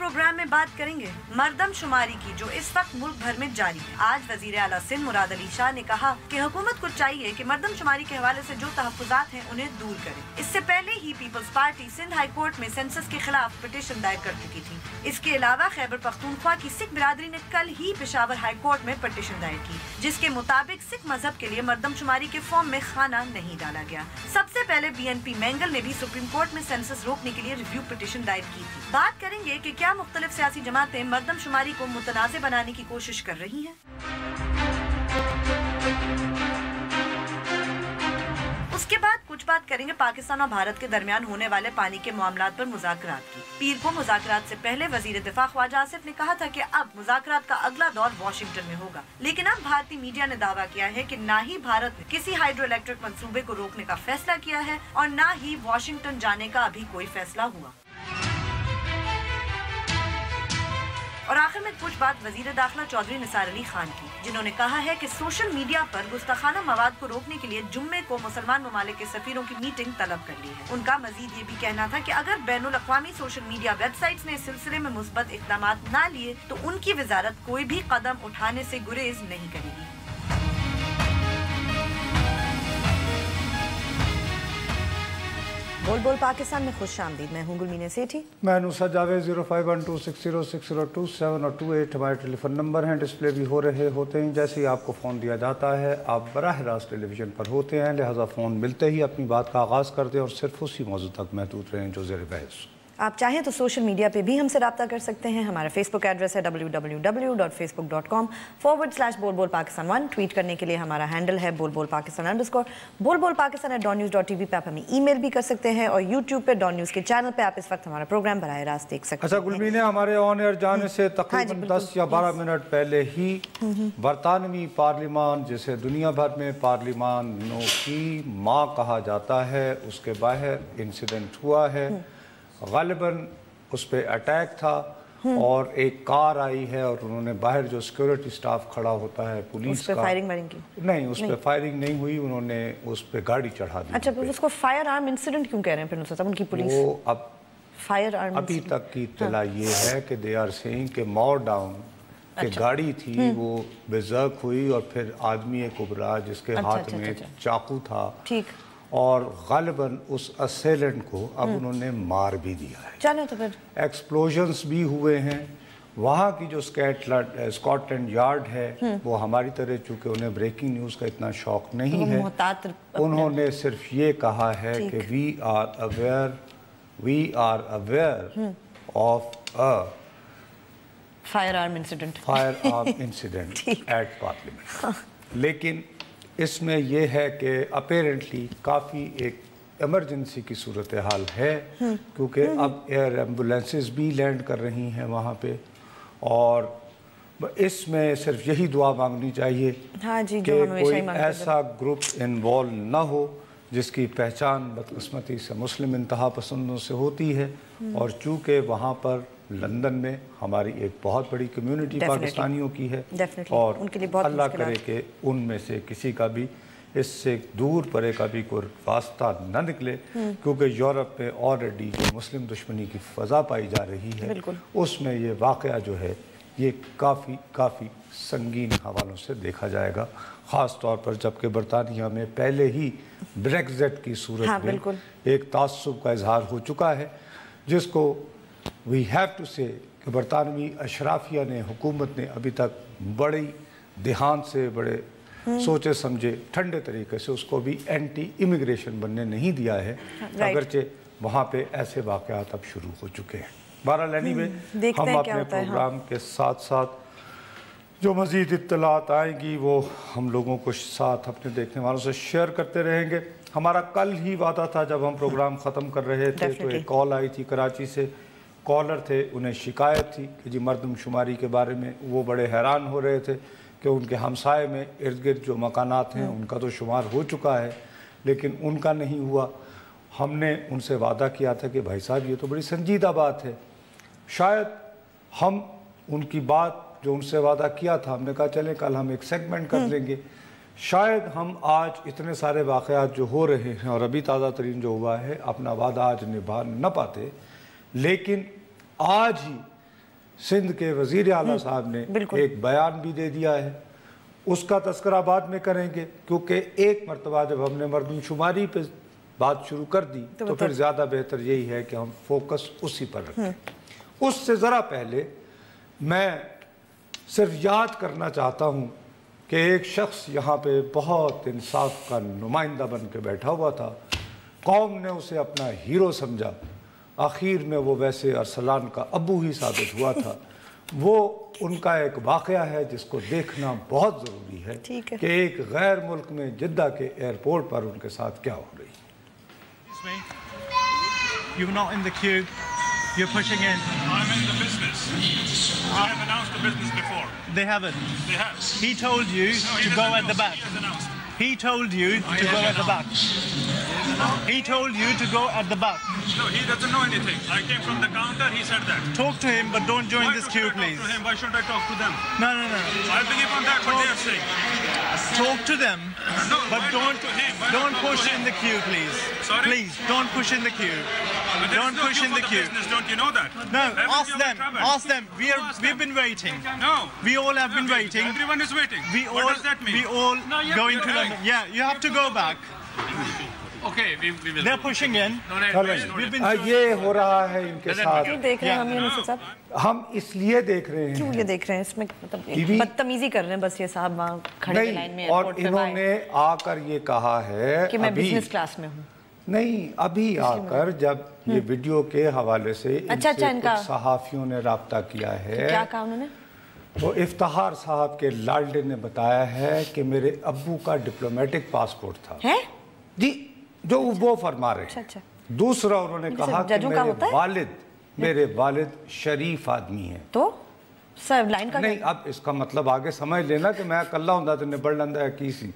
Programme में बात करेंगे मर्दम शुमारी की, जो इस वक्त मुल्क भर में जारी है। आज वजीर आला सिंध मुराद अली शाह ने कहा कि हुकूमत को चाहिए कि मर्दम शुमारी के हवाले से जो तहफ्फुज़ात हैं उन्हें दूर करे। इससे पहले ही पीपल्स पार्टी सिंध हाई कोर्ट में सेंसस के खिलाफ पिटीशन दायर कर चुकी थी। इसके अलावा खैबर पख्तूनख्वा की सिख बिरादरी ने कल ही पेशावर हाई कोर्ट में पिटीशन दायर की, जिसके मुताबिक सिख मजहब के लिए मर्दम शुमारी के फॉर्म में खाना नहीं डाला गया। सबसे पहले BNP मैंगल ने भी सुप्रीम कोर्ट में सेंसस रोकने के लिए रिव्यू पिटीशन दायर की थी। बात करेंगे कि क्या मुख्तलिफ सियासी जमातें मर्दम शुमारी को मुतनाज़ बनाने की कोशिश कर रही हैं। उसके बाद कुछ बात करेंगे पाकिस्तान और भारत के दरमियान होने वाले पानी के मामलात पर मुज़ाकरात की। पीर को मुज़ाकरात से पहले वज़ीर दिफा ख्वाजा आसिफ ने कहा था कि अब मुज़ाकरात का अगला दौर वाशिंगटन में होगा, लेकिन अब भारतीय मीडिया ने दावा किया है कि ना ही भारत ने किसी हाइड्रो इलेक्ट्रिक मंसूबे को रोकने का फैसला किया है और ना ही वाशिंगटन जाने का अभी कोई फैसला हुआ। और आखिर में कुछ बात वजीर दाखिला चौधरी निसार अली खान की, जिन्होंने कहा है कि सोशल मीडिया पर गुस्ताखाना मवाद को रोकने के लिए जुम्मे को मुसलमान ममालिक के सफीरों की मीटिंग तलब कर ली है। उनका मजीद ये भी कहना था कि अगर बैनुल अक़वामी सोशल मीडिया वेबसाइट्स ने इस सिलसिले में मुस्बत इक़दामात ना लिए तो उनकी वजारत कोई भी कदम उठाने से गुरेज नहीं करेगी। बोल बोल पाकिस्तान में खुश आमदीद। मैं हूँ गुलमीना सेठी। मैं नुसरत जावेद। 0512606027 और 28 हमारे टेलीफोन नंबर हैं, डिस्प्ले भी हो रहे होते हैं। जैसे ही आपको फ़ोन दिया जाता है आप बराह रास्त टेलीविज़न पर होते हैं, लिहाजा फ़ोन मिलते ही अपनी बात का आगाज़ कर दें और सिर्फ उसी मौजू तक महदूद रहें जो ज़ेर बहस। आप चाहें तो सोशल मीडिया पे भी हमसे रब्ता कर सकते हैं। हमारा फेसबुक एड्रेस है www.facebook.com/बोलबोलपाकिस्तान1। ट्वीट करने के लिए हमारा हैंडल है बोलबोलपाकिस्तान_। बोलबोलपाकिस्तान @donnews.tv पे आप हमें ईमेल भी कर सकते हैं और यूट्यूब पे डॉन न्यूज़ के चैनल पे आप इस वक्त हमारा प्रोग्राम बराह रास्त देख सकते हैं। अच्छा गुलमीना, हमारे ऑन एयर जाने से तकरीबन 10 या 12 मिनट पहले ही बरतानवी पार्लिमान, जिसे दुनिया भर में पार्लिमानों की माँ कहा जाता है, उसके बाहर इंसिडेंट हुआ है। गालिबन उस पर अटैक था और एक कार आई है और उन्होंने बाहर जो सिक्योरिटी स्टाफ खड़ा होता है पुलिस का, फायरिंग की नहीं, उस पर फायरिंग नहीं हुई, उन्होंने उस पर गाड़ी चढ़ा दी। अच्छा, उसको फायर आर्म इंसिडेंट क्यों कह रहे हैं फिर उनकी पुलिस? वो अब फायर आर्म अभी तक की इत्तला ये है कि दे आर सेइंग के मोर डाउन के गाड़ी थी, वो बेज़र्क हुई और फिर आदमी एक उभरा जिसके हाथ में चाकू था, ठीक, और गालिबन उस असेलेंट को अब उन्होंने मार भी दिया है। चलो तो फिर एक्सप्लोजन्स भी हुए हैं। वहाँ की जो स्कॉटलैंड यार्ड है वो हमारी तरह, चूँकि उन्हें ब्रेकिंग न्यूज़ का इतना शौक नहीं है, उन्होंने सिर्फ ये कहा है कि we are aware of a firearm incident at parliament. लेकिन इसमें यह है कि अपेरेंटली काफ़ी एक एमरजेंसी की सूरत हाल है, क्योंकि अब एयर एम्बुलेंसेस भी लैंड कर रही हैं वहाँ पे, और इसमें सिर्फ यही दुआ मांगनी चाहिए कि कोई ऐसा ग्रुप इन्वॉल्व ना हो जिसकी पहचान बदकिस्मती से मुस्लिम इंतहा पसंदों से होती है। और चूँकि वहाँ पर लंदन में हमारी एक बहुत बड़ी कम्युनिटी पाकिस्तानियों की है और अल्लाह करे कि उनमें से किसी का भी इससे दूर परे का भी कोई वास्ता न निकले, क्योंकि यूरोप में ऑलरेडी मुस्लिम दुश्मनी की फ़ज़ा पाई जा रही है, उसमें ये वाक़या जो है ये काफ़ी संगीन हवालों से देखा जाएगा, ख़ास तौर पर जबकि बरतानिया में पहले ही ब्रेक्ज़िट की सूरत में एक तासुब का इजहार हो चुका है, जिसको वी हैव टू से कि बरतानवी अशराफिया ने, हुकूमत ने अभी तक बड़ी ध्यान से, बड़े सोचे समझे ठंडे तरीके से उसको भी एंटी इमिग्रेशन बनने नहीं दिया है, अगरचे वहाँ पे ऐसे वाक़यात अब शुरू हो चुके हैं। बहरहाल एनीवे, हम अपने प्रोग्राम के साथ साथ जो मज़ीद इत्तलात आएंगी वो हम लोगों को साथ अपने देखने वालों से शेयर करते रहेंगे। हमारा कल ही वादा था, जब हम प्रोग्राम ख़त्म कर रहे थे तो एक कॉल आई थी कराची से, कॉलर थे, उन्हें शिकायत थी कि जी मर्दम शुमारी के बारे में वो बड़े हैरान हो रहे थे कि उनके हमसाए में इर्द गिर्द जो मकानात हैं उनका तो शुमार हो चुका है लेकिन उनका नहीं हुआ। हमने उनसे वादा किया था कि भाई साहब ये तो बड़ी संजीदा बात है, शायद हम उनकी बात जो उनसे वादा किया था, हमने कहा चलें कल हम एक सेगमेंट कर लेंगे, शायद हम आज इतने सारे वाक़यात जो हो रहे हैं और अभी ताज़ा तरीन जो हुआ है अपना वादा आज निभा न पाते, लेकिन आज ही سندھ کے وزیر اعلیٰ صاحب نے ایک بیان بھی دے دیا ہے، اس کا تذکرہ بعد میں کریں گے، کیونکہ ایک مرتبہ جب ہم نے مردم شماری پہ بات شروع کر دی تو پھر زیادہ بہتر یہی ہے کہ ہم فوکس اسی پر رکھیں۔ اس سے ذرا پہلے میں صرف یاد کرنا چاہتا ہوں کہ ایک شخص یہاں پہ بہت انصاف کا نمائندہ بن کے بیٹھا ہوا تھا، قوم نے اسے اپنا ہیرو سمجھا، آخر میں وہ ویسے ارسلان کا ابو ہی ثابت ہوا تھا۔ وہ ان کا ایک واقعہ ہے جس کو دیکھنا بہت ضروری ہے کہ ایک غیر ملک میں جدہ کے ایئرپورٹ پر ان کے ساتھ کیا ہو رہی ہے۔ You're not in the queue. You're pushing in. I'm in the business. I have announced the business before. They haven't. They have. He told you to go at the back. He has announced. He told you to go at the back. He told you to go at the back. No, he doesn't know anything. I came from the counter, he said that. Talk to him, but don't join this queue, please. Why should I talk to them? No. I believe on that what they are saying. Talk to them, but don't push in the queue, please. Sorry? Please, don't push in the queue. Don't push in the queue. Don't you know that? No, ask them. Ask them. We've been waiting. No. We all have been waiting. Everyone is waiting. What does that mean? We all going to London. Yeah, you have to go back. Okay, we will. They're pushing in. یہ ہو رہا ہے ان کے ساتھ۔ کیوں دیکھ رہے ہیں ہم یونس صاحب؟ ہم اس لیے دیکھ رہے ہیں، کیوں یہ دیکھ رہے ہیں؟ اس میں مطلب بدتمیزی کر رہے ہیں بس یہ صاحب وہاں کھڑے لائن میں، اور انہوں نے آ کر یہ کہا ہے کہ میں بزنس کلاس میں ہوں۔ نہیں، ابھی آ کر جب یہ ویڈیو کے حوالے سے ان سے کچھ صحافیوں نے رابطہ کیا ہے، کیا کہا انہوں نے؟ تو افتخار صاحب کے لاڈلے نے بتایا ہے کہ میرے ابو کا ڈپلومیٹک پاسپورٹ تھا۔ جی، جو وہ فرما رہے ہیں۔ دوسرا انہوں نے کہا کہ میرے والد شریف آدمی ہیں۔ تو سر لائن کا نہیں، اب اس کا مطلب آگے سمجھ لینا کہ میں کلہ ہوں تو نبڑ لندہ ہے کیسی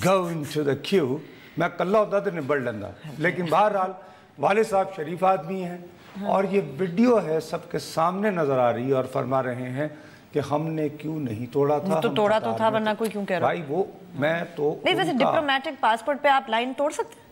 go into the queue، میں کلہ ہوتا تو نبڑ لندہ، لیکن بہرحال والد صاحب شریف آدمی ہیں، اور یہ ویڈیو ہے سب کے سامنے نظر آ رہی ہے، اور فرما رہے ہیں کہ ہم نے کیوں نہیں توڑا تھا۔ تو توڑا تو تھا، ورنہ کوئی کیوں کہہ رہا؟ بھائی وہ میں تو نہیں، ویسے ڈپلومیٹک پاسپورٹ پہ آپ لائن توڑ سکتے ہیں؟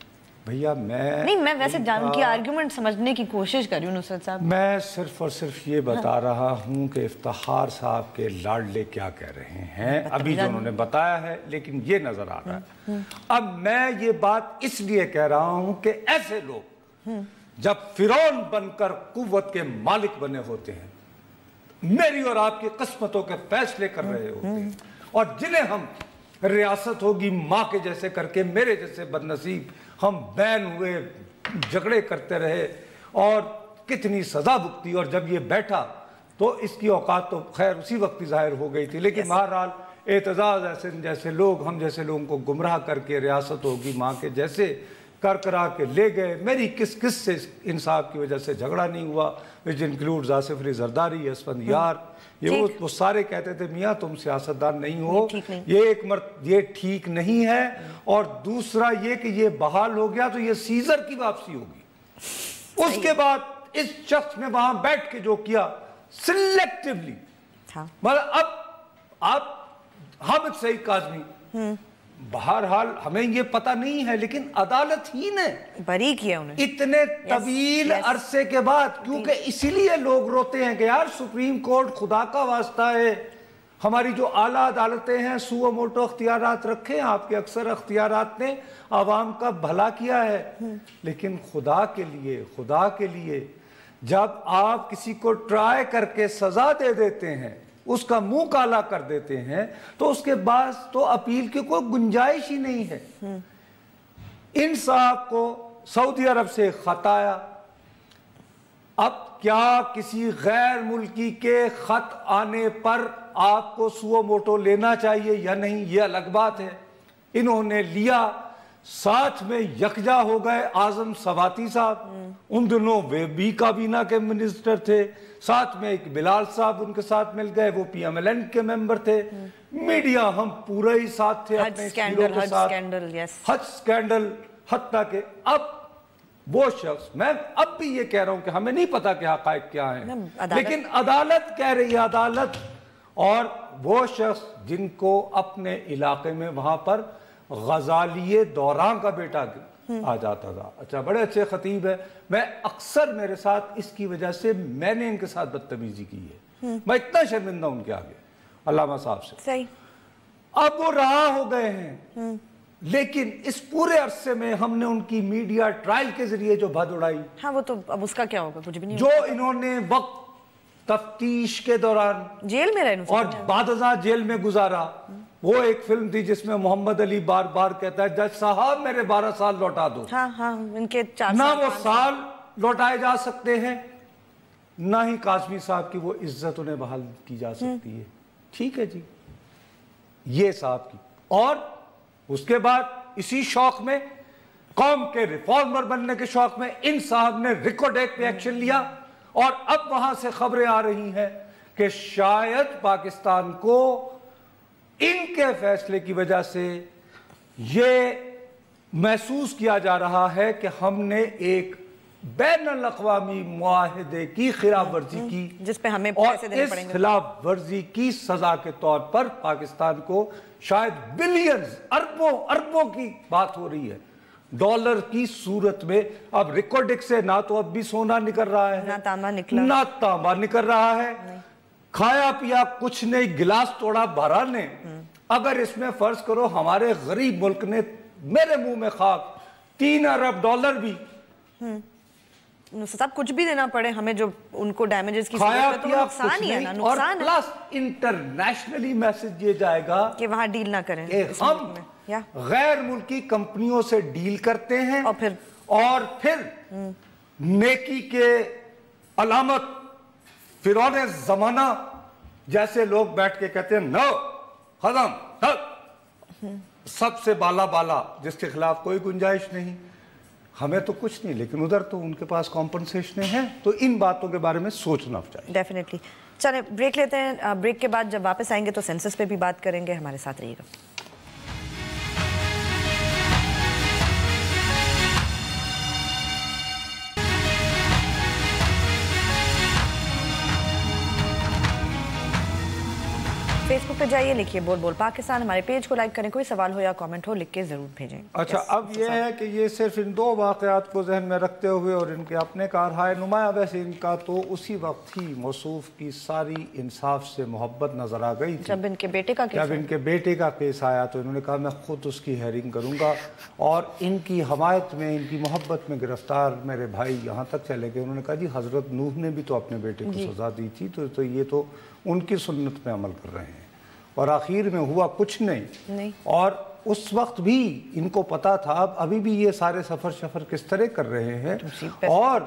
بھیا نہیں، میں ویسے جان کی آرگیومنٹ سمجھنے کی کوشش کر رہی ہوں نصرت صاحب۔ میں صرف اور صرف یہ بتا رہا ہوں کہ افتخار صاحب کے لاڈلے کیا کہہ رہے ہیں، ابھی جو انہوں نے بتایا ہے، لیکن یہ نظر آ رہا ہے۔ اب میں یہ بات اس لیے کہہ رہا ہوں کہ ایسے لوگ جب فرعون بن کر قوت کے مالک بنے ہوتے ہیں، میری اور آپ کی قسمتوں کے فیصلے کر رہے ہوتے ہیں، اور جنہیں ہم ریاست ہوگی ماں کے جیسے کر کے، میرے جیسے بدنصیب ہم بین ہوئے، جھگڑے کرتے رہے اور کتنی سزا بھگتی، اور جب یہ بیٹھا تو اس کی اوقات تو خیر اسی وقت ہی ظاہر ہو گئی تھی، لیکن بہرحال اعتزاز جیسے لوگ، ہم جیسے لوگوں کو گمراہ کر کے ریاست ہوگی ماں کے جیسے کرا کے لے گئے۔ میری کس سے انصاف کی وجہ سے جھگڑا نہیں ہوا، which includes آصف علی زرداری، اسفندیار، وہ سارے کہتے تھے میاں تم سیاستدان نہیں ہو، یہ ٹھیک نہیں ہے، اور دوسرا یہ کہ یہ بحال ہو گیا تو یہ سیزر کی واپسی ہوگی۔ اس کے بعد اس شخص نے وہاں بیٹھ کے جو کیا سلیکٹیولی، مطلب اب آپ حامد سعید کاظمی، بہرحال ہمیں یہ پتہ نہیں ہے، لیکن عدالت ہی نے بری کیا انہیں اتنے طویل عرصے کے بعد، کیونکہ اسی لیے لوگ روتے ہیں کہ یار سپریم کورٹ خدا کا واسطہ ہے، ہماری جو اعلیٰ عدالتیں ہیں سو موٹو اختیارات رکھیں، آپ کے اکثر اختیارات نے عوام کا بھلا کیا ہے، لیکن خدا کے لیے جب آپ کسی کو ٹرائی کر کے سزا دے دیتے ہیں، اس کا منہ کالا کر دیتے ہیں، تو اس کے بعد تو اپیل کی کوئی گنجائش ہی نہیں ہے۔ ان صاحب کو سعودی عرب سے خط آیا، اب کیا کسی غیر ملکی کے خط آنے پر آپ کو سو موٹو لینا چاہیے یا نہیں، یہ الگ بات ہے۔ انہوں نے لیا، ساتھ میں یکجا ہو گئے اعظم سواتی صاحب، ان دنوں وہ بھی کابینہ کے منسٹر تھے، ساتھ میں ایک بلال صاحب ان کے ساتھ مل گئے، وہ پی ایم ایل این کے ممبر تھے، میڈیا ہم پورے ہی ساتھ تھے اپنے ہیرو کے ساتھ، حج سکینڈل، حتیٰ کہ اب وہ شخص، میں اب بھی یہ کہہ رہا ہوں کہ ہمیں نہیں پتا کہ حقائق کیا ہیں، لیکن عدالت کہہ رہی ہے، عدالت، اور وہ شخص جن کو اپنے علاقے میں وہاں پر غزالی دوراں کا بیٹا آ جاتا تھا، اچھا بڑے اچھے خطیب ہے، میں اکثر میرے ساتھ اس کی وجہ سے میں نے ان کے ساتھ بدتمیزی کی ہے، मैं इतना शर्मिंदा उनके आगे अल्लामा साहब से। सही। अब वो रहा हो गए हैं, लेकिन इस पूरे अरसे में हमने उनकी मीडिया ट्रायल के जरिए जो भद उड़ाई, हाँ वो तो अब उसका क्या होगा, कुछ भी नहीं। जो इन्होंने वक्त तफ्तीश के दौरान जेल में रहे और बादशाह जेल में गुजारा, वो एक फिल्म थी जिसमें मोहम्मद अली बार बार कहता है जज साहब मेरे 12 साल लौटा दो। हाँ हाँ, इनके 4 ना वो साल लौटाए जा सकते हैं, ना ही कासमी साहब की वो इज्जत उन्हें बहाल की जा सकती है। ठीक है जी, ये साहब की। और उसके बाद इसी शौक में, कौम के रिफॉर्मर बनने के शौक में, इन साहब ने रिकॉर्ड एक्ट पे एक्शन लिया और अब वहां से खबरें आ रही हैं कि शायद पाकिस्तान को इनके फैसले की वजह से ये महसूस किया जा रहा है कि हमने एक बैनुल अक़वामी मुआहिदे की खिलाफ वर्जी की, जिस पे हमें और पैसे देने इस पड़ेंगे। खिलाफ वर्जी की सजा के तौर पर पाकिस्तान को शायद बिलियंस, अरबों की बात हो रही है डॉलर की सूरत में। अब रिकॉर्डिक से ना तो अब भी सोना निकल रहा है, ना तांबा निकला, ना तांबा निकल रहा है, खाया पिया कुछ नहीं, गिलास तोड़ा भरा ने। अगर इसमें फर्ज करो हमारे गरीब मुल्क ने, मेरे मुंह में खाक, 3 अरब डॉलर भी सब कुछ भी देना पड़े हमें, जो उनको डैमेजेस की खाया तो पिया नुकसान कुछ ही है नहीं, ना, और नुकसान है प्लस इंटरनेशनली मैसेज ये जाएगा कि वहां डील ना करें इस हम मुल्क में, या गैर मुल्की कंपनियों से डील करते हैं और फिर नेकी के अलामत फिरौने जमाना जैसे लोग बैठ के कहते हैं नो खत्म, सबसे बाला बाला, जिसके खिलाफ कोई गुंजाइश नहीं। हमें तो कुछ नहीं, लेकिन उधर तो उनके पास कॉम्पनसेशन है, तो इन बातों के बारे में सोचना चाहिए। डेफिनेटली। चले ब्रेक लेते हैं, ब्रेक के बाद जब वापस आएंगे तो सेंसस पे भी बात करेंगे, हमारे साथ रहिएगा। फेसबुक पे जाइए, लिखिए बोल बोल पाकिस्तान, हमारे पेज को लाइक करें, कोई सवाल हो या कमेंट हो लिख के जरूर भेजें। अच्छा, अब ये है कि ये सिर्फ इन 2 वाक़यात को जहन में रखते हुए और इनके अपने कारहाय नुमाया, वैसे इनका तो उसी वक्त ही मौसूफ की सारी इंसाफ से मोहब्बत नजर आ गई थी। जब इनके बेटे का केस आया तो इन्होंने कहा मैं खुद उसकी हेयरिंग करूंगा, और इनकी हमायत में, इनकी मोहब्बत में गिरफ्तार मेरे भाई यहाँ तक चले गए। उन्होंने कहा जी हजरत नूह ने भी तो अपने बेटे को सजा दी थी, तो ये तो उनकी सुन्नत में अमल कर रहे हैं। और आखिर में हुआ कुछ नहीं। और उस वक्त भी इनको पता था, अब अभी भी ये सारे सफर किस तरह कर रहे हैं, और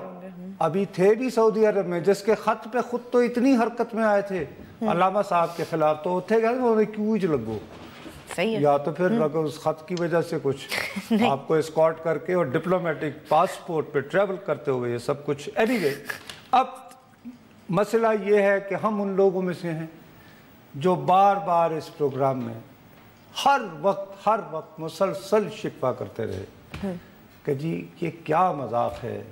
अभी थे भी सऊदी अरब में, जिसके खत पे खुद तो इतनी हरकत में आए थे अल्लामा साहब के खिलाफ, तो थे गए क्यों लगो, सही है। या तो फिर अगर उस खत की वजह से कुछ आपको एस्कॉर्ट करके और डिप्लोमेटिक पासपोर्ट पे ट्रेवल करते हुए ये सब कुछ। एनीवे, अब मसला ये है कि हम उन लोगों में से हैं जो बार बार इस प्रोग्राम में हर वक्त मुसलसल शिकवा करते रहे कि जी ये क्या मजाक है,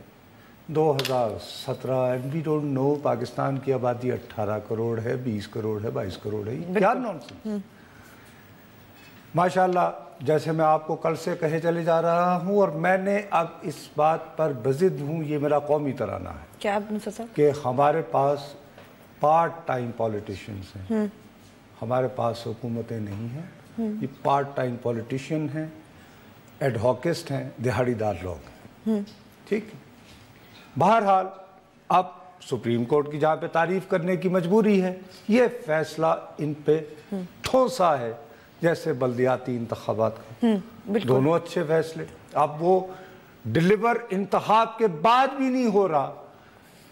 2017 and we don't know, Pakistan की आबादी 18 करोड़ है, 20 करोड़ है, 22 करोड़ है, क्या नॉनसेंस। माशाल्लाह, जैसे मैं आपको कल से कहे चले जा रहा हूँ, और मैंने अब इस बात पर बजिद हूँ, ये मेरा कौमी तराना है क्या कि हमारे पास पार्ट टाइम पॉलिटिशियंस हैं, हमारे पास हुकूमतें नहीं हैं, ये पार्ट टाइम पॉलिटिशियन हैं, एडहॉकिस्ट हैं, दिहाड़ीदार लोग हैं। ठीक है, बहरहाल अब सुप्रीम कोर्ट की जहाँ पे तारीफ करने की मजबूरी है, ये फैसला इन पे ठोसा है जैसे बल्दियाती इंतखाबात का। दोनों अच्छे फैसले। अब वो डिलीवर इंतखाब के बाद भी नहीं हो रहा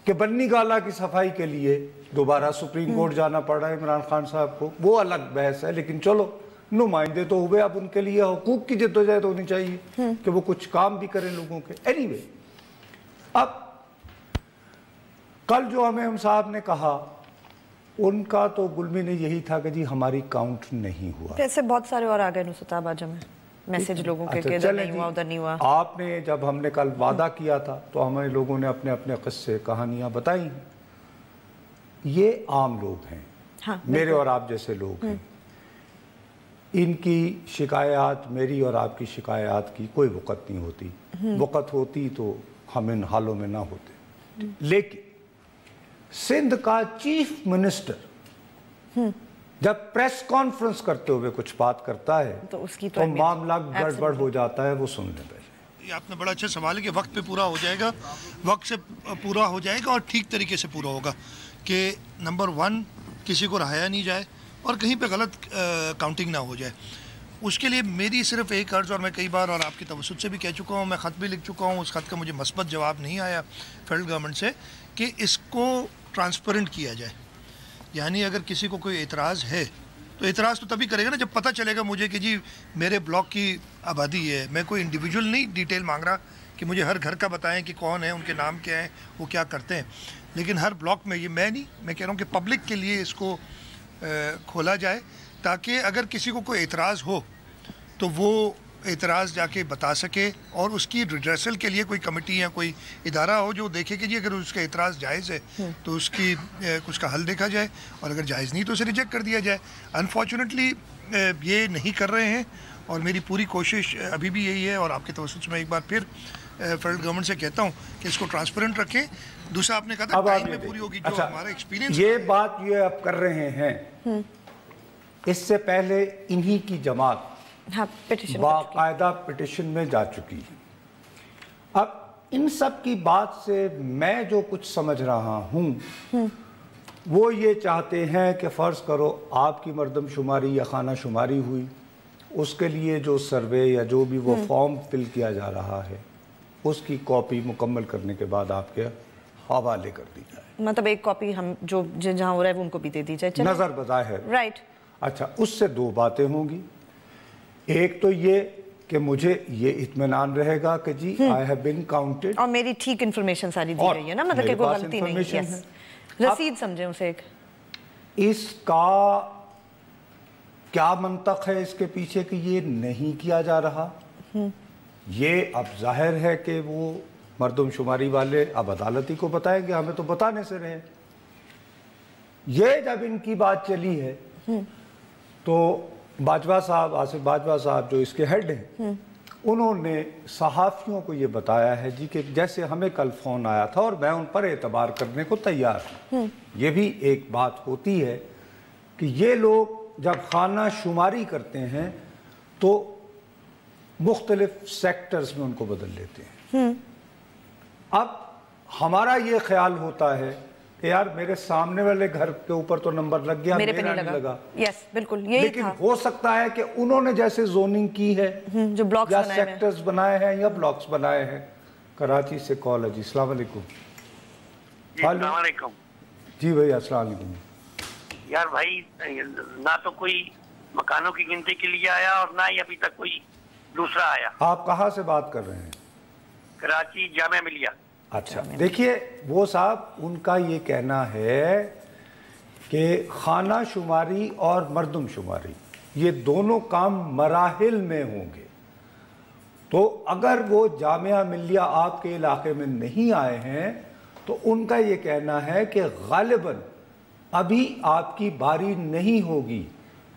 कि बन्नी गाला की सफाई के लिए दोबारा सुप्रीम कोर्ट जाना पड़ रहा है इमरान खान साहब को, वो अलग बहस है, लेकिन चलो नुमाइंदे तो हुए, अब उनके लिए हुकूक की जद्दोजहद होनी चाहिए कि वो कुछ काम भी करें लोगों के। एनीवे, अब कल जो हमें हम साहब ने कहा, उनका तो गुलमी ने यही था कि जी हमारी काउंट नहीं हुआ। ऐसे बहुत सारे और आ गए नुसताब आज हमें मैसेज लोगों के कि इधर नहीं हुआ, उधर नहीं हुआ। आपने जब हमने कल वादा किया था तो हमें लोगों ने अपने अपने किस्से कहानियां बताई हैं। ये आम लोग हैं, हाँ, मेरे और आप जैसे लोग हैं। इनकी शिकायत मेरी और आपकी शिकायत की कोई वक़्त नहीं होती, वक़्त होती तो हम इन हालों में ना होते। लेकिन सिंध का चीफ मिनिस्टर जब प्रेस कॉन्फ्रेंस करते हुए कुछ बात करता है तो उसकी तो मामला गड़बड़ हो जाता है, वो सुनने पहले। ये आपने बड़ा अच्छा सवाल है कि वक्त पे पूरा हो जाएगा, वक्त से पूरा हो जाएगा और ठीक तरीके से पूरा होगा कि नंबर 1 किसी को रहाया नहीं जाए और कहीं पे गलत काउंटिंग ना हो जाए। उसके लिए मेरी सिर्फ एक अर्ज़, और मैं कई बार और आपकी तवज्जुह से भी कह चुका हूँ, मैं ख़त भी लिख चुका हूँ, उस ख़त का मुझे मस्बत जवाब नहीं आया फेडरल गवर्नमेंट से, कि इसको ट्रांसपेरेंट किया जाए। यानी अगर किसी को कोई एतराज़ है तो एतराज़ तो तभी करेगा ना जब पता चलेगा मुझे कि जी मेरे ब्लॉक की आबादी है। मैं कोई इंडिविजुअल नहीं डिटेल मांग रहा कि मुझे हर घर का बताएं कि कौन है, उनके नाम क्या हैं, वो क्या करते हैं, लेकिन हर ब्लॉक में ये मैं कह रहा हूँ कि पब्लिक के लिए इसको खोला जाए ताकि अगर किसी को कोई एतराज़ हो तो वो एतराज़ जाके बता सके और उसकी रिड्रेसल के लिए कोई कमेटी या कोई इदारा हो जो देखे कि जी अगर उसका एतराज़ जायज़ है तो उसकी उसका हल देखा जाए और अगर जायज़ नहीं तो उसे रिजेक्ट कर दिया जाए। अनफॉर्चुनेटली ये नहीं कर रहे हैं और मेरी पूरी कोशिश अभी भी यही है और आपके तवज्जुह से मैं एक बार फिर फेडरल गवर्नमेंट से कहता हूँ कि इसको ट्रांसपेरेंट रखें। दूसरा आपने कहा था टाइम में पूरी होगी, जो अच्छा, हमारा एक्सपीरियंस ये बात ये आप कर रहे हैं, इससे पहले इन्हीं की जमात बाकायदा पिटिशन में जा चुकी है। अब इन सब की बात से मैं जो कुछ समझ रहा हूँ वो ये चाहते हैं कि फ़र्ज़ करो आपकी मर्दमशुमारी या खाना शुमारी हुई, उसके लिए जो सर्वे या जो भी वो फॉर्म फिल किया जा रहा है उसकी कॉपी मुकम्मल करने के बाद आपके हवाले कर दी जाए। मतलब एक कॉपी हम जो जहाँ हो रहा है उनको भी दे दी जाए नज़र बज़ाहिर, राइट। अच्छा, उससे 2 बातें होंगी। एक तो ये कि मुझे ये इत्मीनान रहेगा कि जी आई हैव बीन काउंटेड और मेरी ठीक इन्फॉर्मेशन सारी दी गई है ना, मतलब कि कोई गलती नहीं है। रसीद समझे उसे एक। इसका क्या मंतक है इसके पीछे कि ये नहीं किया जा रहा? ये अब जाहिर है कि वो मर्दमशुमारी वाले अब अदालती को बताएंगे, हमें तो बताने से रहे। ये जब इनकी बात चली है तो बाजवा साहब, आसिफ बाजवा साहब जो इसके हेड हैं, उन्होंने सहाफ़ियों को ये बताया है जी कि जैसे हमें कल फ़ोन आया था और मैं उन पर एतबार करने को तैयार हूँ। ये भी एक बात होती है कि ये लोग जब खाना शुमारी करते हैं तो मुख्तलिफ सेक्टर्स में उनको बदल लेते हैं। अब हमारा ये ख्याल होता है कि यार मेरे सामने वाले घर के ऊपर तो नंबर लग गया, मेरे पे नहीं लगा। यस, बिल्कुल यही लेकिन था। हो सकता है कि उन्होंने जैसे जोनिंग की है जो ब्लॉक्स या बनाए सेक्टर्स बनाए हैं या ब्लॉक्स बनाए हैं। कराची से कॉल है जी। अस्सलाम वालेकुम। जी भैया अस्सलाम वालेकुम। यार भाई ना तो कोई मकानों की गिनती के लिए आया और ना ही अभी तक कोई दूसरा आया। आप कहाँ से बात कर रहे हैं? कराची जामिया मिलिया। अच्छा, देखिए वो साहब उनका ये कहना है कि खाना शुमारी और मर्दम शुमारी ये दोनों काम मराहिल में होंगे। तो अगर वो जामिया मिलिया आपके इलाके में नहीं आए हैं तो उनका ये कहना है कि गालिबन अभी आपकी बारी नहीं होगी,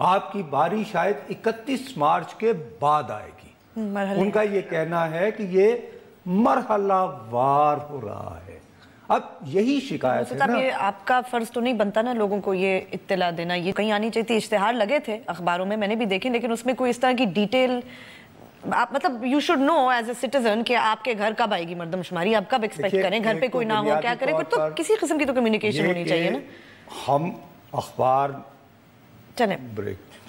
आपकी बारी शायद 31 मार्च के बाद आएगी। उनका ये कहना है कि ये मरहला वार हो रहा है। अब यही शिकायत है ना। ये आपका फर्ज तो नहीं बनता ना लोगों को ये इत्तला देना, ये कहीं आनी चाहिए थी। इश्तिहार लगे थे अखबारों में, मैंने भी देखे, लेकिन उसमें कोई इस तरह की डिटेल आप मतलब you should know as a citizen कि आपके घर कब आएगी मर्दमशुमारी, आप कब एक्सपेक्ट करें, घर पे कोई ना हो, क्या करें, तो किसी किस्म की तो कम्युनिकेशन होनी चाहिए ना। हम अखबार चले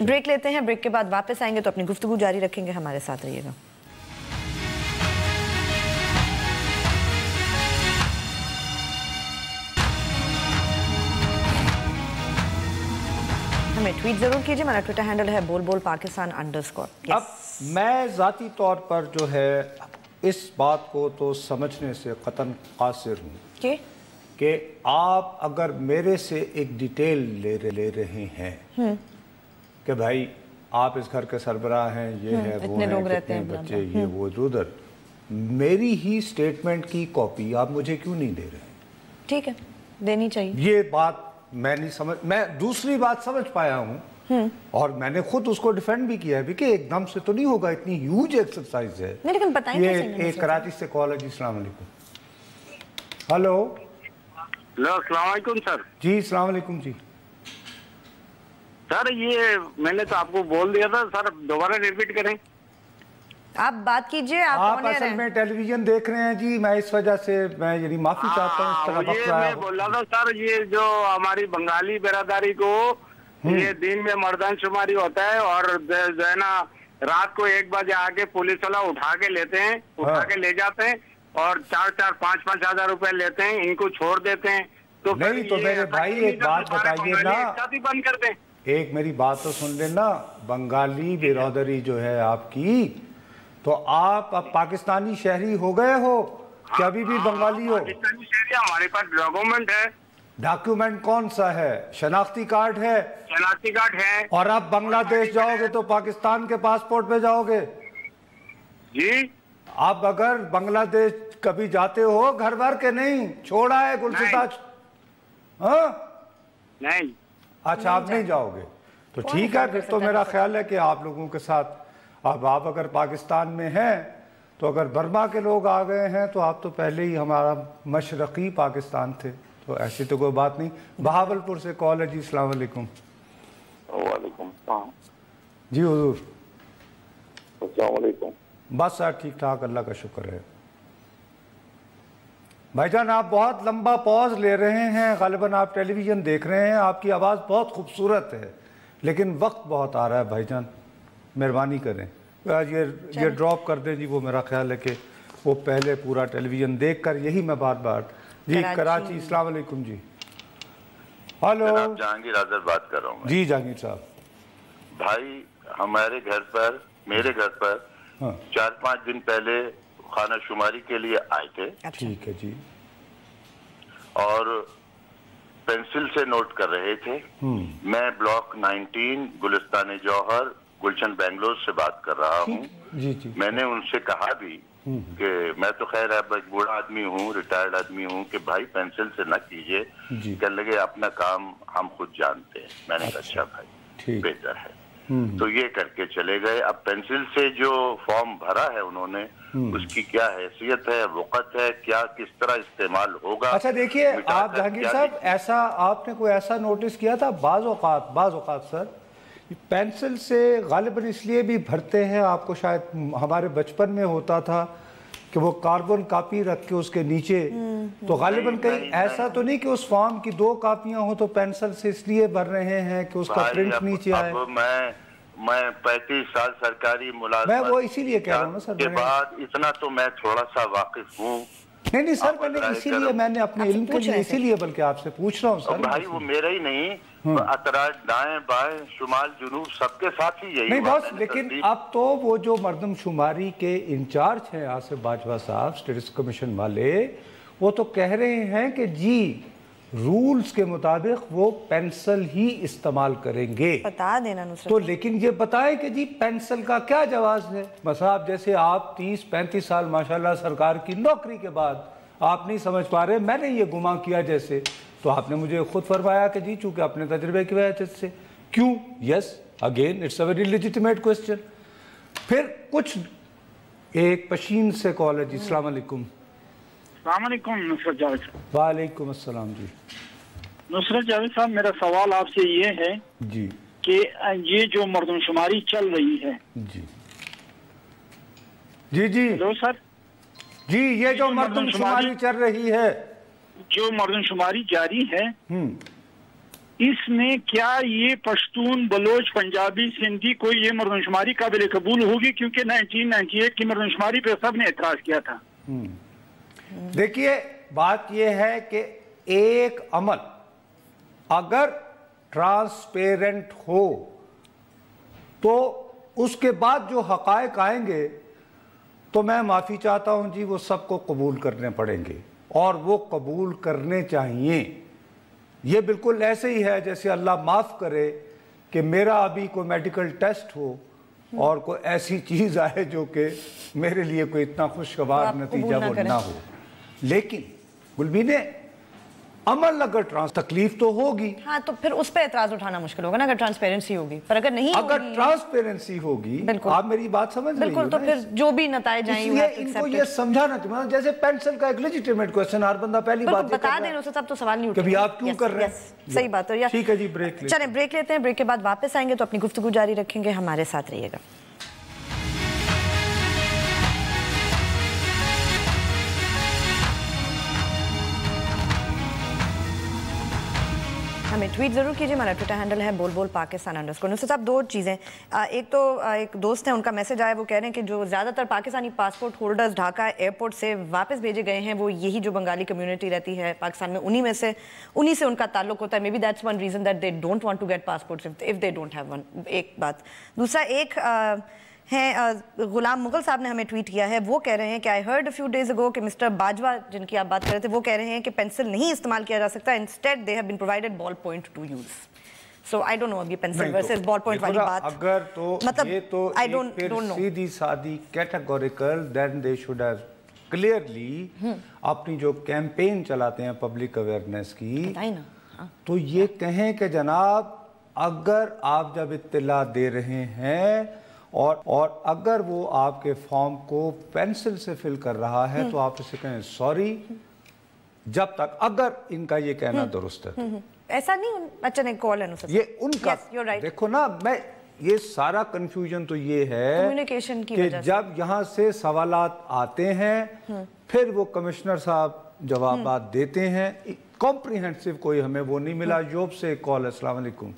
ब्रेक लेते हैं, ब्रेक के बाद वापस आएंगे तो अपनी गुफ्तगू जारी रखेंगे। हमारे साथ रहिएगा। हमें ट्वीट जरूर कीजिए, हमारा ट्विटर हैंडल है @bolbolpakistan_। अब मैं ज़ाती तौर पर जो है इस बात को तो समझने से कतन कासिर हूँ कि आप अगर मेरे से एक डिटेल ले रहे हैं कि भाई आप इस घर के सरबराह हैं, ये है वो है, कितने बच्चे, ये वो उधर, मेरी ही स्टेटमेंट की कॉपी आप मुझे क्यों नहीं दे रहे? ठीक है, देनी चाहिए। ये बात मैं नहीं समझ, मैं दूसरी बात समझ पाया हूँ और मैंने खुद उसको डिफेंड भी किया है कि एकदम से तो नहीं होगा, इतनी ह्यूज एक्सरसाइज है। नहीं, लेकिन बताएं ये एक कराची से कॉल है जी। अस्सलाम वालेकुम। हेलो हेलो, अस्सलाम वालेकुम सर। जी अस्सलाम वालेकुम जी। सर ये मैंने तो आपको बोल दिया था सर, दोबारा रिपीट करें। आप बात कीजिए। आप असल में टेलीविजन देख रहे हैं जी, मैं इस वजह से मैं यानी माफी चाहता हूँ इस तरह ये मैं बोल रहा था सर, ये जो हमारी बंगाली बिरादरी को ये दिन में मर्दनशुमारी होता है और जो है ना रात को 1 बजे आके पुलिस वाला उठा के लेते हैं, उठा के ले जाते हैं और 4-4, 5-5 हजार रुपए लेते हैं, इनको छोड़ देते हैं। तो नहीं तो मेरे भाई एक बात बताइए ना, बंद कर दें। एक मेरी बात तो सुन लेना। बंगाली बिरादरी जो है आपकी, तो आप अब पाकिस्तानी शहरी हो गए हो कि अभी भी बंगाली हो? पाकिस्तानी शहरी, हमारे पास डॉक्यूमेंट है। डॉक्यूमेंट कौन सा है? शनाख्ती कार्ड है? शनाख्ती कार्ड है। और आप बांग्लादेश जाओगे तो पाकिस्तान के पासपोर्ट पे जाओगे जी? आप अगर बांग्लादेश कभी जाते हो घर भर के नहीं छोड़ा है गुलसिता? हाँ नहीं। अच्छा आप नहीं जाओगे तो ठीक है, फिर तो मेरा ख्याल है कि आप लोगों के साथ अब आप अगर पाकिस्तान में हैं तो अगर बर्मा के लोग आ गए हैं तो आप तो पहले ही हमारा मशरकी पाकिस्तान थे, तो ऐसी तो कोई बात नहीं। बहावलपुर से कॉल है जी। अस्सलाम वालेकुम। वालेकुम सलाम जी हुजूर। अस्सलाम वालेकुम। बस सर ठीक ठाक, अल्लाह का शुक्र है। भाईजान आप बहुत लंबा पॉज ले रहे हैं, गालिबन आप टेलीविज़न देख रहे हैं, आपकी आवाज़ बहुत खूबसूरत है लेकिन वक्त बहुत आ रहा है भाईजान, मेहरबानी करें ये ड्रॉप कर दें जी। वो मेरा ख्याल है कि वो पहले पूरा टेलीविज़न देख कर यही मैं बार बार जी। कराची। अस्सलाम वालेकुम जी। हेलो जहांगीर आज़ाद बात कर रहा हूँ जी। जहांगीर साहब भाई, हमारे घर पर, मेरे घर पर 4-5 दिन पहले खाना शुमारी के लिए आए थे। ठीक है जी। और पेंसिल से नोट कर रहे थे। मैं ब्लॉक 19 गुलिस्तान जौहर गुलशन बेंगलोर से बात कर रहा हूँ। मैंने उनसे कहा भी कि मैं तो खैर अब एक बूढ़ा आदमी हूँ, रिटायर्ड आदमी हूँ, कि भाई पेंसिल से न कीजिए, कहने लगे अपना काम हम खुद जानते हैं। मैंने कहा अच्छा भाई बेहतर है, तो ये करके चले गए। अब पेंसिल से जो फॉर्म भरा है उन्होंने, उसकी क्या हैसियत है, वक़्त है, क्या किस तरह इस्तेमाल होगा? अच्छा देखिए आप जहांगीर साहब, ऐसा आपने कोई ऐसा नोटिस किया था बाज़ औक़ात सर पेंसिल से गालिबन इसलिए भी भरते हैं, आपको शायद हमारे बचपन में होता था कि वो कार्बन कॉपी रख के उसके नीचे, तो गालिबन कहीं ऐसा तो नहीं कि उस फॉर्म की 2 कॉपियां हो तो पेंसिल से इसलिए भर रहे हैं कि उसका प्रिंट नीचे आए? मैं 35 साल सरकारी मुलाजिमत, मैं वो इसीलिए कह रहा हूँ ना सर, के बाद इतना तो मैं थोड़ा सा वाकिफ हूँ। नहीं सर, मैंने इसीलिए, मैंने अपने इल्म के लिए इसीलिए बल्कि आपसे पूछ रहा हूँ सर। भाई वो मेरा ही नहीं, अतराज दाएं बाएं शुमाल जुनूब सबके साथ ही यही नहीं बॉस। लेकिन अब तो वो जो मर्दमशुमारी के इंचार्ज हैं आसिफ बाजवा साहब, स्टैटिस्टिक्स कमीशन वाले, वो तो कह रहे हैं कि जी रूल्स के मुताबिक वो पेंसिल ही इस्तेमाल करेंगे। बता देना नुसरत। तो लेकिन ये बताएं कि जी पेंसिल का क्या जवाब है? बस आप जैसे आप 30-35 साल माशाल्लाह सरकार की नौकरी के बाद आप नहीं समझ पा रहे, मैंने ये गुमा किया जैसे, तो आपने मुझे खुद फरमाया कि जी चूंकि अपने तजुर्बे की वजह से। क्यों? Yes again it's a very legitimate question. फिर कुछ एक पशीन से कॉल है जी। अस्सलाम वालेकुम। नुसरत जावेद साहब। वालेकुम अस्सलाम जी। नुसरत जावेद साहब, मेरा सवाल आपसे ये है जी कि ये जो मर्दमशुमारी चल रही है जी जी जी हेलो सर जी, ये जो मर्दमशुमारी चल रही है, जो मर्दमशुमारी जारी है, इसमें क्या ये पश्तून, बलोच, पंजाबी, सिंधी कोई ये मर्दमशुमारी काबिल कबूल होगी? क्योंकि 1998 की मर्दमशुमारी पे सब ने एतराज किया था। देखिए बात यह है कि एक अमल अगर ट्रांसपेरेंट हो तो उसके बाद जो हकायक आएंगे तो मैं माफ़ी चाहता हूं जी, वो सबको कबूल करने पड़ेंगे और वो कबूल करने चाहिए। ये बिल्कुल ऐसे ही है जैसे अल्लाह माफ़ करे कि मेरा अभी कोई मेडिकल टेस्ट हो और कोई ऐसी चीज़ आए जो कि मेरे लिए कोई इतना खुशगवार नतीजा वो ना हो। लेकिन गुलबीने अमल अगर तकलीफ तो होगी। हाँ, तो फिर उस पर एतराज उठाना मुश्किल होगा ना अगर ट्रांसपेरेंसी होगी, पर अगर नहीं अगर ट्रांसपेरेंसी होगी, आप मेरी बात समझ रही हो? बिल्कुल, तो फिर जो भी नताइज आएंगे इनको ये समझाना चाहिए, जैसे पेंसिल का एक लेजिटिमेट क्वेश्चन, हर बंदा पहली बात बता देने उससे तब तो सवाल नहीं उठेगा कि आप क्यों कर रहे हैं। सही बात है। ठीक है जी, ब्रेक चलें, ब्रेक लेते हैं, ब्रेक के बाद वापस आएंगे तो अपनी गुफ्तगू जारी रखेंगे, हमारे साथ रहिएगा। हमें ट्वीट ज़रूर कीजिए, हमारा ट्विटर हैंडल है बोल बोल पाकिस्तान _ नुसरत साहब, दो चीज़ें, एक तो एक दोस्त है, उनका मैसेज आया, वो कह रहे हैं कि जो ज़्यादातर Pakistani passport holders Dhaka airport से वापस भेजे गए हैं वो यही जो बंगाली कम्युनिटी रहती है पाकिस्तान में, उन्हीं से उनका ताल्लुक होता है। Maybe that's one reason that they don't want to get passports if they don't have one. एक बात। दूसरा, एक हैं गुलाम मुगल साहब ने हमें ट्वीट किया है, वो कह रहे हैं कि I heard a few days ago कि मिस्टर बाजवा जिनकी आप बात कर रहे थे, वो कह रहे हैं कि पेंसिल नहीं इस्तेमाल किया जा सकता, instead they have been provided ballpoint to use. So I don't know अभी पेंसिल वर्सेस बॉल पॉइंट वाली बात, अगर तो मतलब ये तो आई डोंट नो, सीधी सादी categorical, then they should have clearly अपनी जो कैंपेन चलाते हैं पब्लिक अवेयरनेस की, तो ये कहें कि जनाब अगर आप जब इत्तला दे रहे हैं और अगर वो आपके फॉर्म को पेंसिल से फिल कर रहा है तो आप इसे कहें सॉरी, जब तक अगर इनका ये कहना दुरुस्त है। ऐसा नहीं। अच्छा, नहीं, कॉल है ये उनका देखो ना, मैं ये सारा कंफ्यूजन तो ये है कम्युनिकेशन की वजह से, जब यहाँ से सवालात आते हैं फिर वो कमिश्नर साहब जवाबात देते हैं, कॉम्प्रिहेंसिव कोई हमें वो नहीं मिला। जोब से कॉल। अस्सलाम वालेकुम।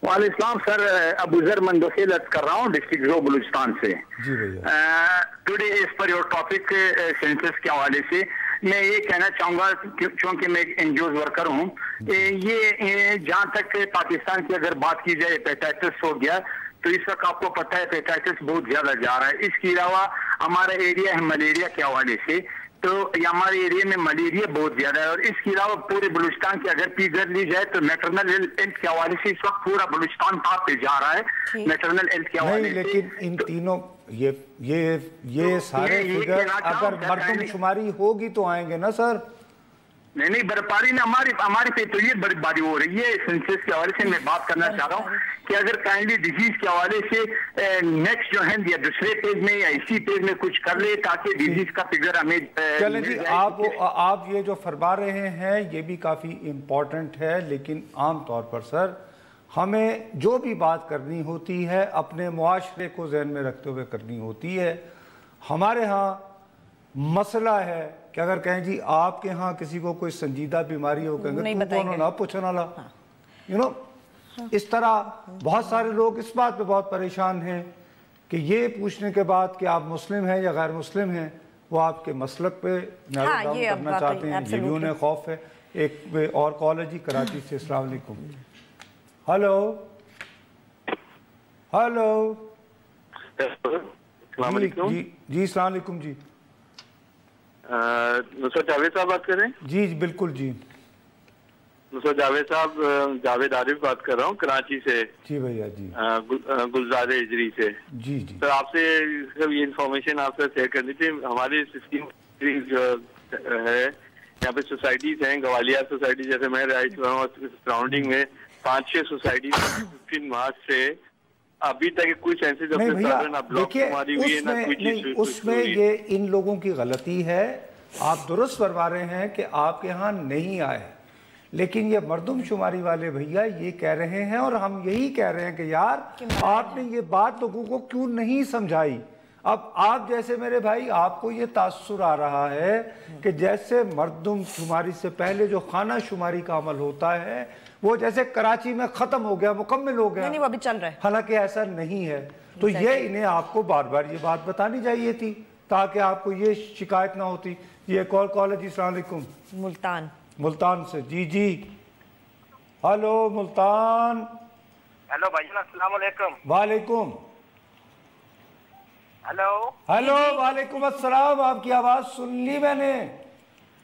वालेकुम सर, अबूजर मंदोखी लत कर रहा हूँ, डिस्ट्रिक्ट जो बलूचिस्तान से। जी भैया। टुडे इस पर योर टॉपिक सेंसस के हवाले से मैं ये कहना चाहूँगा, क्योंकि मैं एक एनजीओ वर्कर हूँ, ये जहाँ तक पाकिस्तान की अगर बात की जाए, हेपेटाइटिस हो गया तो इस वक्त आपको पता है हेपेटाइटिस बहुत ज्यादा जा रहा है। इसके अलावा हमारा एरिया है मलेरिया के हवाले से, तो हमारे एरिया में मलेरिया बहुत ज्यादा है। और इसके अलावा पूरे बलूचिस्तान की अगर फिगर ली जाए तो मैटरनल हेल्थ के हवाले से इस वक्त पूरा बलूचिस्तान टॉप पे जा रहा है मैटरनल हेल्थ के हवाले से। लेकिन इन तीनों ये सारे फिगर अगर मर्दमशुमारी होगी तो आएंगे ना सर? नहीं, बर्फबारी ने हमारी पे तो ये बर्फबारी हो रही है। सेंसस के हवाले से मैं बात करना चाह रहा हूँ कि अगर काइंडली डिजीज के हवाले से नेक्स्ट जो है या दूसरे पेज में या इसी पेज में कुछ कर ले ताकि डिजीज का फिगर हमें चलें जी। आप ये जो फरमा रहे हैं ये भी काफ़ी इम्पोर्टेंट है, लेकिन आम तौर पर सर हमें जो भी बात करनी होती है अपने मुआशरे को जहन में रखते हुए करनी होती है। हमारे यहाँ मसला है कि अगर कहें जी आपके यहाँ किसी को कोई संजीदा बीमारी हो, कहेंगे ना पूछना ला, यू नो, इस तरह बहुत सारे लोग इस बात पे बहुत परेशान हैं कि ये पूछने के बाद कि आप मुस्लिम हैं या गैर मुस्लिम हैं, वो आपके मसलक पे करना चाहते हैं, ये भी उन्हें खौफ है। एक और कॉल है जी कराची से। अस्सलाम वालेकुम। हेलो हेलो जी अस्सलाम वालेकुम जी। नुसरत जावेद साहब बात कर रहे हैं? जी बिल्कुल जी। नुसरत जावेद साहब, जावेद आरिफ बात कर रहा हूँ कराची से। जी भैया जी। गुलजार हिजरी से। जी जी सर, आपसे सब ये इन्फॉर्मेशन आपसे शेयर करनी थी। हमारे सिस्टम जो है यहाँ पे सोसाइटीज हैं, गवालिया सोसाइटी जैसे मैं रहा हूँ, सराउंडिंग में 5-6 सोसाइटी 15 मार्च से अभी तक कोई सेंसस उसमें ये इन लोगों की गलती है। आप दुरुस्त फरमा रहे हैं कि आपके यहाँ नहीं आए, लेकिन ये मर्दमशुमारी वाले भैया ये कह रहे हैं और हम यही कह रहे हैं कि यार आपने ये बात लोगों को क्यों नहीं समझाई। अब आप जैसे मेरे भाई, आपको ये तासुर आ रहा है कि जैसे मर्दमशुमारी से पहले जो खाना शुमारी का अमल होता है वो जैसे कराची में खत्म हो गया, मुकम्मल हो गया। नहीं, वो अभी चल रहा है। हालांकि ऐसा नहीं है। तो ये इन्हें आपको बार बार ये बात बतानी चाहिए थी ताकि आपको ये शिकायत ना होती। ये एक और कॉल है जी। अस्सलाम वालेकुम। मुल्तान से। जी जी। हेलो मुल्तान। हेलो भाईजान, अस्सलाम वालेकुम। वालेकुम। हेलो हेलो वालेकुम अस्सलाम। आपकी आवाज सुन ली मैंने।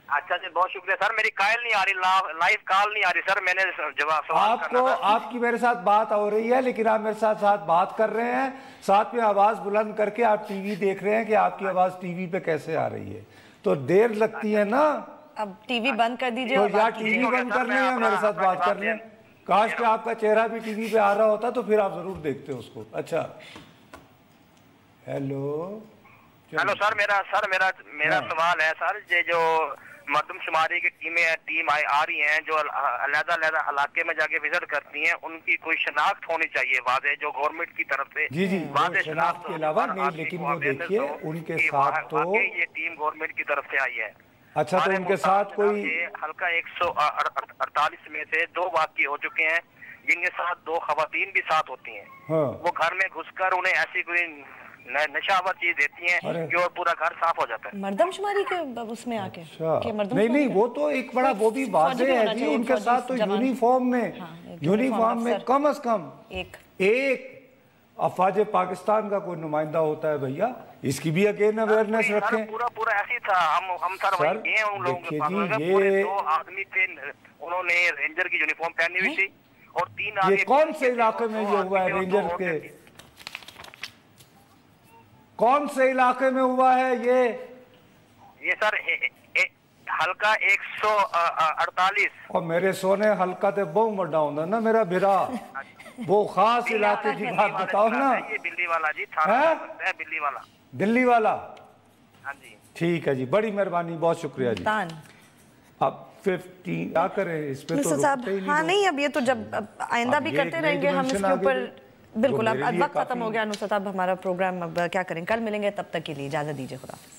अच्छा जी, बहुत शुक्रिया सर। मेरी कॉल नहीं आ रही, लाइव कॉल नहीं आ रही सर। मैंने जवाब आपको आपकी मेरे साथ बात हो रही है, लेकिन आप मेरे साथ बात कर रहे हैं, साथ में आवाज बुलंद करके आप टीवी देख रहे हैं कि आपकी आवाज टीवी पे कैसे आ रही है, तो देर लगती है ना। अब टीवी बंद कर दीजिए। तो या टीवी बंद कर लें या मेरे साथ बात कर लें। काश कि आपका चेहरा भी टीवी पे आ रहा होता तो फिर आप जरूर देखते उसको। अच्छा, हेलो सर, मेरा सवाल है सर, ये जो मर्दमशुमारी की टीम आ रही हैं, जो अलग-अलग इलाके में जाके विजिट करती हैं, उनकी कोई शनाख्त होनी चाहिए वाज़े, जो गवर्नमेंट की तरफ से। जी शनाख्त के अलावा नहीं, लेकिन वो देखिए उनके साथ तो ये टीम गवर्नमेंट की तरफ से आई है। अच्छा, तो उनके साथ कोई हल्का 148 में से 2 वाक़ये हो चुके हैं जिनके साथ 2 खवातीन भी साथ होती हैं। वो घर में घुसकर उन्हें ऐसी कोई नशावर चीज देती हैं कि और पूरा घर साफ हो जाता है। मर्दमशुमारी के उसमें आके नहीं, वो तो एक बड़ा वो भी वाज़े है जी। उनके साथ तो यूनिफॉर्म में कम से कम एक अफवाज पाकिस्तान का कोई नुमाइंदा होता है भैया। इसकी भी अगेन अवेयरनेस रखें। पूरा ऐसे ही था। हम सर वहीं गए उन लोगों के पास। ये 2 आदमी थे, उन्होंने रेंजर की यूनिफॉर्म पहनी हुई थी और 3 आदमी। ये कौन से इलाके में ये हुआ है? रेंजर के कौन से इलाके में हुआ है ये सर हल्का 148। और मेरे सोने हल्का ते बहुत बड़ा होता ना मेरा बिरा। वो खास इलाके की बात बताओ ना। ये दिल्ली वाला जी, थाना दिल्ली वाला। दिल्ली वाला, हाँ जी। ठीक है जी, बड़ी मेहरबानी, बहुत शुक्रिया जी। अब 15 क्या करें इस पे तो हाँ नहीं, अब ये तो जब आइंदा भी करते रहेंगे हम इसके ऊपर। बिल्कुल, अब वक्त खत्म हो गया नुसरत। अब हमारा प्रोग्राम अब क्या करें, कल मिलेंगे, तब तक के लिए इजाजत दीजिए, खुदा हाफिज़।